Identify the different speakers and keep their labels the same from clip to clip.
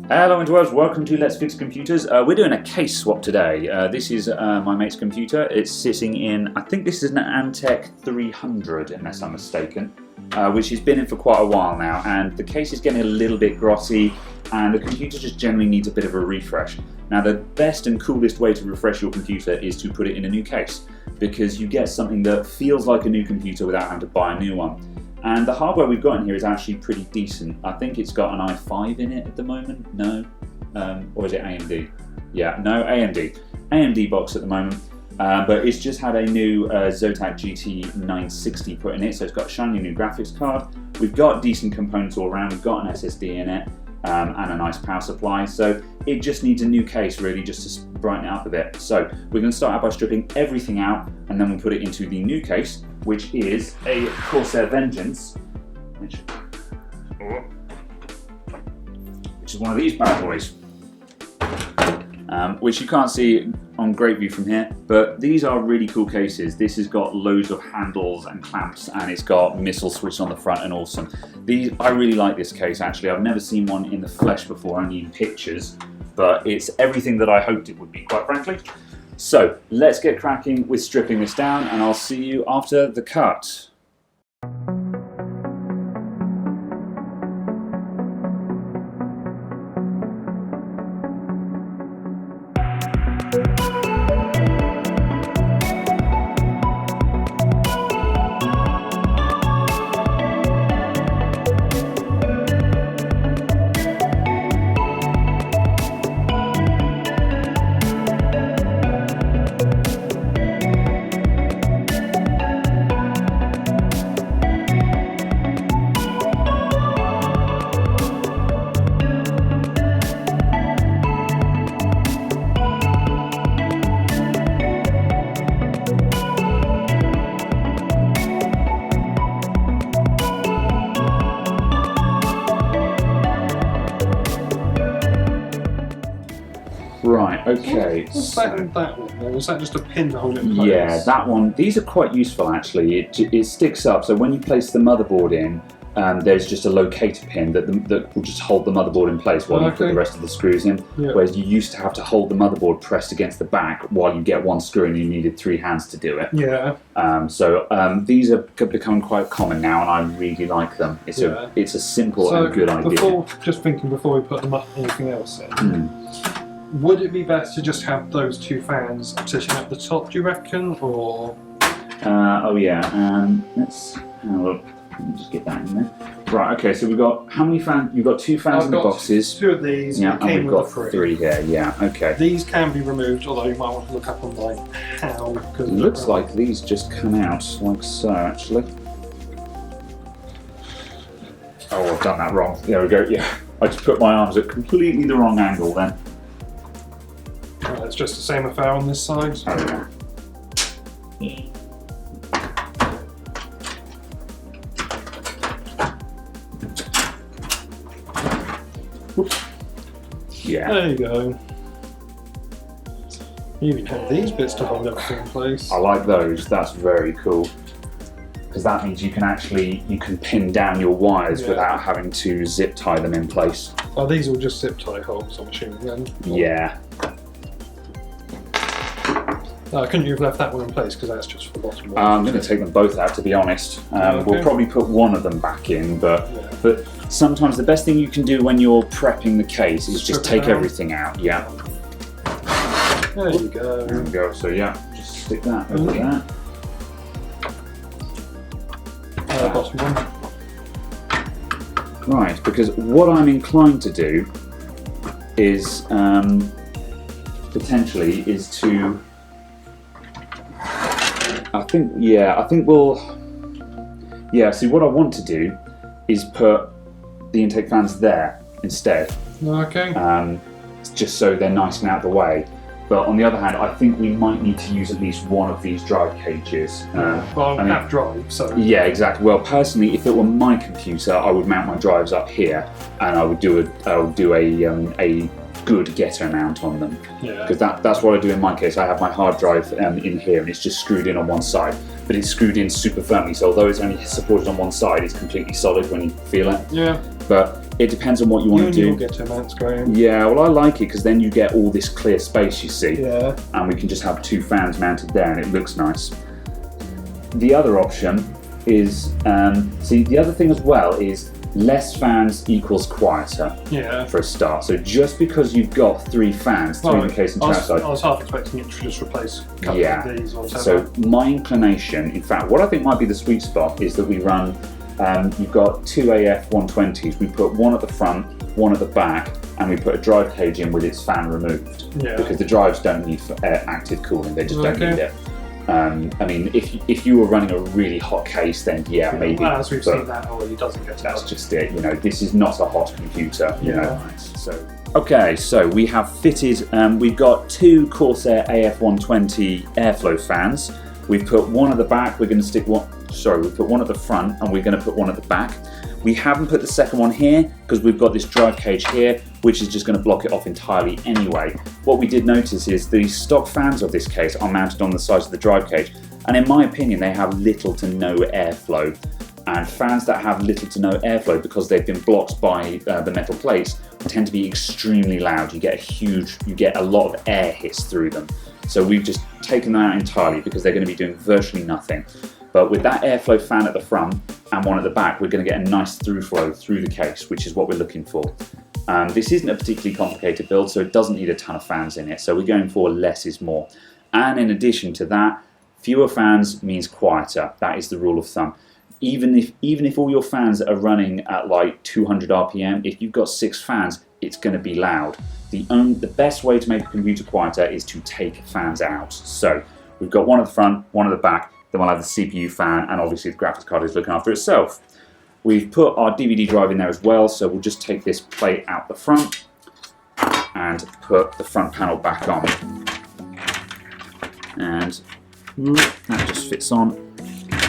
Speaker 1: Hello interwebs, welcome to Let's Fix Computers. We're doing a case swap today. This is my mate's computer. It's sitting in, I think this is an Antec 300 unless I'm mistaken, which has been in for quite a while now, and the case is getting a little bit grotty and the computer just generally needs a bit of a refresh. Now the best and coolest way to refresh your computer is to put it in a new case, because you get something that feels like a new computer without having to buy a new one. And the hardware we've got in here is actually pretty decent. I think it's got an i5 in it at the moment. No, or is it AMD? Yeah, no, AMD. AMD box at the moment, but it's just had a new Zotac GT 960 put in it, so it's got a shiny new graphics card. We've got decent components all around. We've got an SSD in it and a nice power supply, so it just needs a new case really, just to brighten it up a bit. So we're going to start out by stripping everything out, and then we'll put it into the new case, which is a Corsair Vengance, which is one of these bad boys, which you can't see on great view from here, but these are really cool cases. This has got loads of handles and clamps, and it's got missile switch on the front and awesome. I really like this case actually. I've never seen one in the flesh before, only in pictures, but it's everything that I hoped it would be, quite frankly. So let's get cracking with stripping this down, and I'll see you after the cut. Right, okay.
Speaker 2: What's that in that one there? Was that just a pin to hold it in place?
Speaker 1: Yeah, that one. These are quite useful actually. It sticks up, so when you place the motherboard in, there's just a locator pin that will just hold the motherboard in place while you put the rest of the screws in. Yeah. Whereas you used to have to hold the motherboard pressed against the back while you get one screw and you needed 3 hands to do it.
Speaker 2: Yeah.
Speaker 1: These are becoming quite common now, and I really like them. It's a simple and good idea.
Speaker 2: Before we put anything else in, would it be better to just have those 2 fans sitting at the top, do you reckon, or?
Speaker 1: Oh yeah, let's let me just get that in there. Right, okay, so we've got, how many fans? You've got 2 fans in the boxes.
Speaker 2: 2 of these,
Speaker 1: yeah, and we've got 3 here, yeah, okay.
Speaker 2: These can be removed, although you might want to look up online how.
Speaker 1: It looks like these just come out like so, actually. Oh, I've done that wrong. There we go, yeah. I just put my arms at completely the wrong angle then.
Speaker 2: It's just the same affair on this side.
Speaker 1: Oh, yeah. Whoops. Yeah.
Speaker 2: There you go. You even have these bits to hold everything in place.
Speaker 1: I like those. That's very cool. Because that means you can pin down your wires without having to zip tie them in place.
Speaker 2: Are these all just zip tie holes, I'm assuming then?
Speaker 1: Yeah.
Speaker 2: Couldn't you have left that one in place, because that's just for the bottom one?
Speaker 1: I'm going to take them both out, to be honest. We'll probably put one of them back in, but sometimes the best thing you can do when you're prepping the case is just take everything out. Yeah.
Speaker 2: There you go.
Speaker 1: There we go. So yeah, just stick that over that.
Speaker 2: Bottom one.
Speaker 1: Right, because what I'm inclined to do is potentially is to. See, what I want to do is put the intake fans there instead.
Speaker 2: Okay.
Speaker 1: Just so they're nice and out of the way. But on the other hand, I think we might need to use at least one of these drive cages.
Speaker 2: Well, I have drive, so.
Speaker 1: Yeah, exactly. Well, personally, if it were my computer, I would mount my drives up here, and I would do a good getter mount on them. Because that's what I do in my case. I have my hard drive in here, and it's just screwed in on one side, but it's screwed in super firmly. So although it's only supported on one side, it's completely solid when you feel it.
Speaker 2: Yeah.
Speaker 1: But it depends on what you want to do.
Speaker 2: You'll get to amounts going.
Speaker 1: Yeah, well, I like it because then you get all this clear space, you see.
Speaker 2: Yeah.
Speaker 1: And we can just have 2 fans mounted there and it looks nice. The other option is, the other thing as well is less fans equals quieter for a start. So just because you've got 3 fans, 3 in the case and 2 outside.
Speaker 2: I was half expecting it to just replace a couple of these or whatever.
Speaker 1: So my inclination, in fact, what I think might be the sweet spot is that we run, you've got 2 AF 120s, we put 1 at the front, 1 at the back, and we put a drive cage in with its fan removed.
Speaker 2: Yeah.
Speaker 1: Because the drives don't need active cooling, they just don't need it. I mean, if you were running a really hot case, then maybe.
Speaker 2: Well, as we've seen, that already doesn't get
Speaker 1: that's just it. You know, this is not a hot computer. You know. So okay, so we have fitted. We've got 2 Corsair AF120 airflow fans. We've put 1 at the back. We're going to stick one. Sorry, we put 1 at the front, and we're going to put 1 at the back. We haven't put the second one here because we've got this drive cage here, which is just going to block it off entirely anyway. What we did notice is the stock fans of this case are mounted on the sides of the drive cage, and in my opinion they have little to no airflow. And fans that have little to no airflow because they've been blocked by the metal plates tend to be extremely loud. You get a lot of air hits through them. So we've just taken them out entirely because they're going to be doing virtually nothing. But with that airflow fan at the front and 1 at the back, we're going to get a nice through flow through the case, which is what we're looking for. This isn't a particularly complicated build, so it doesn't need a ton of fans in it. So we're going for less is more. And in addition to that, fewer fans means quieter. That is the rule of thumb. Even if all your fans are running at like 200 RPM, if you've got 6 fans, it's going to be loud. The best way to make a computer quieter is to take fans out. So we've got 1 at the front, 1 at the back. Then we'll have the CPU fan, and obviously the graphics card is looking after itself. We've put our DVD drive in there as well, so we'll just take this plate out the front and put the front panel back on. And that just fits on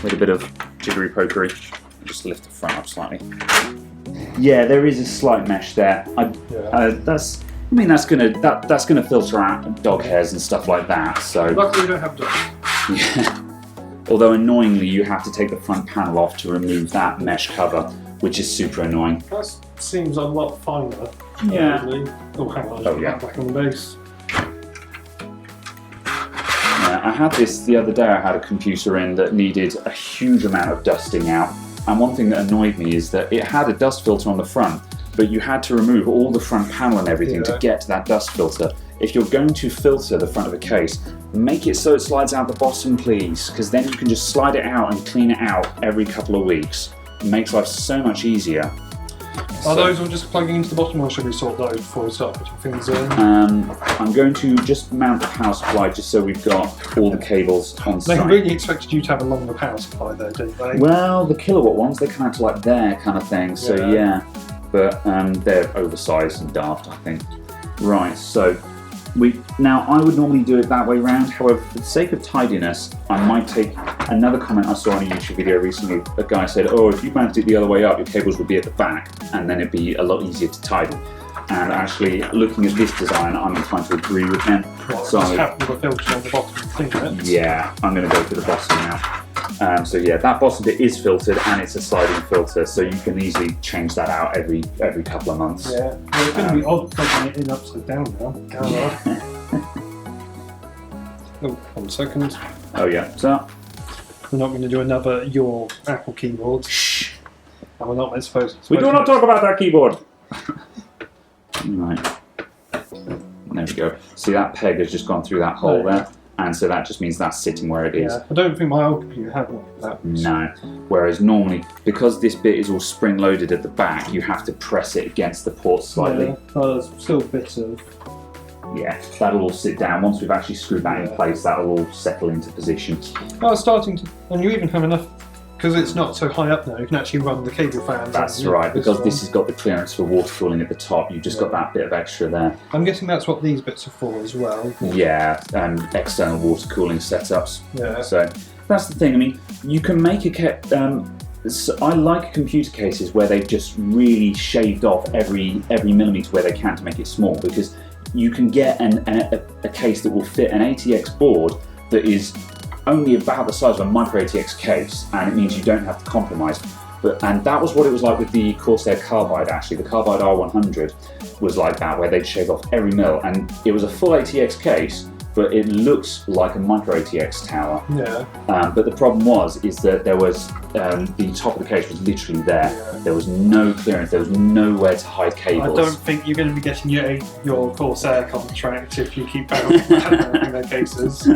Speaker 1: with a bit of jiggery pokery. I'll just lift the front up slightly. Yeah, there is a slight mesh there. That's gonna filter out dog hairs and stuff like that. So
Speaker 2: luckily we don't have dogs.
Speaker 1: Yeah. Although annoyingly, you have to take the front panel off to remove that mesh cover, which is super annoying.
Speaker 2: That seems a lot finer.
Speaker 1: Yeah.
Speaker 2: Oh, hang on.
Speaker 1: Oh, yeah.
Speaker 2: Back on the base.
Speaker 1: Yeah, I had this the other day. I had a computer in that needed a huge amount of dusting out. And one thing that annoyed me is that it had a dust filter on the front, but you had to remove all the front panel and everything to get to that dust filter. If you're going to filter the front of a case, make it so it slides out the bottom, please, because then you can just slide it out and clean it out every couple of weeks. It makes life so much easier.
Speaker 2: Are those all just plugging into the bottom, or should we sort those before we start putting things in?
Speaker 1: I'm going to just mount the power supply just so we've got all the cables on site.
Speaker 2: They really expected you to have a longer power supply there, didn't they?
Speaker 1: Well, the kilowatt ones, they come out to like there kind of thing, so yeah. But they're oversized and daft, I think. Right, so now I would normally do it that way round. However, for the sake of tidiness, I might take another comment I saw on a YouTube video recently. A guy said, "Oh, if you mounted it the other way up, your cables would be at the back, and then it'd be a lot easier to tidy." And actually, looking at this design, I'm inclined to agree with him.
Speaker 2: So just have the filter on the bottom and clean it.
Speaker 1: Yeah, I'm going to go for the bottom now. So yeah, that bottom bit is filtered, and it's a sliding filter, so you can easily change that out every couple of months.
Speaker 2: Yeah, well, it's going to be odd plugging it in upside down now. Oh, 1 second.
Speaker 1: Oh yeah, so
Speaker 2: we're not going to do another your Apple keyboard.
Speaker 1: Shh.
Speaker 2: And we're not supposed to.
Speaker 1: We do not talk about that keyboard. Right. There we go. See, that peg has just gone through that hole there, and so that just means that's sitting where it is.
Speaker 2: Yeah, I don't think my old computer had one of that.
Speaker 1: No. Whereas normally, because this bit is all spring-loaded at the back, you have to press it against the port slightly.
Speaker 2: Yeah, there's still bits of...
Speaker 1: Yeah, that'll all sit down. Once we've actually screwed that in place, that'll all settle into position.
Speaker 2: I was starting to... And you even have enough... Because it's not so high up now, you can actually run the cable fans.
Speaker 1: That's right, because this has got the clearance for water cooling at the top, you've just got that bit of extra there.
Speaker 2: I'm guessing that's what these bits are for as well.
Speaker 1: Yeah, external water cooling setups.
Speaker 2: Yeah.
Speaker 1: So that's the thing. I mean, you can make I like computer cases where they've just really shaved off every millimetre where they can to make it small, because you can get a case that will fit an ATX board that is only about the size of a micro ATX case, and it means you don't have to compromise. And that was what it was like with the Corsair Carbide, actually. The Carbide R100 was like that, where they'd shave off every mill, and it was a full ATX case, but it looks like a micro ATX tower.
Speaker 2: Yeah.
Speaker 1: But the problem is that there was, the top of the case was literally there.
Speaker 2: Yeah.
Speaker 1: There was no clearance, there was nowhere to hide cables.
Speaker 2: I don't think you're going to be getting your Corsair contract if you keep having their cases.